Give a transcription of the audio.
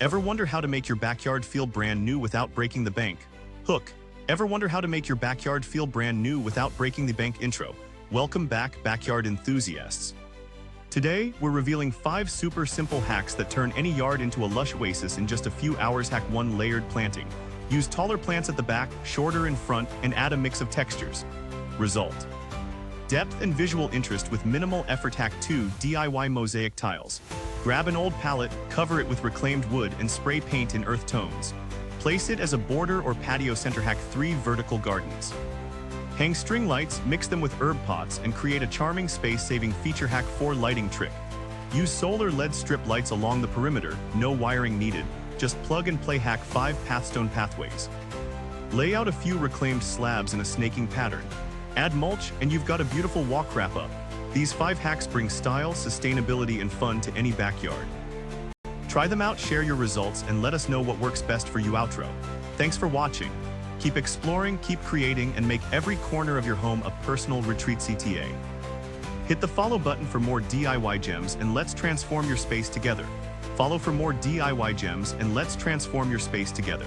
Ever wonder how to make your backyard feel brand new without breaking the bank? Hook. Ever wonder how to make your backyard feel brand new without breaking the bank? Intro. Welcome back, backyard enthusiasts. Today, we're revealing 5 super simple hacks that turn any yard into a lush oasis in just a few hours. Hack 1. Layered planting. Use taller plants at the back, shorter in front, and add a mix of textures. Result: depth and visual interest with minimal effort. Hack 2. DIY mosaic tiles. Grab an old pallet, cover it with reclaimed wood, and spray paint in earth tones. Place it as a border or patio center. Hack 3. Vertical gardens. Hang string lights, mix them with herb pots, and create a charming space-saving feature. Hack 4. Lighting trick. Use solar LED strip lights along the perimeter, no wiring needed, just plug and play. Hack 5. Pathstone pathways. Lay out a few reclaimed slabs in a snaking pattern. Add mulch, and you've got a beautiful walk wrap-up. These 5 hacks bring style, sustainability, and fun to any backyard. Try them out, share your results, and let us know what works best for you. Outro. Thanks for watching. Keep exploring, keep creating, and make every corner of your home a personal retreat. CTA. Hit the follow button for more DIY gems, and let's transform your space together. Follow for more DIY gems, and let's transform your space together.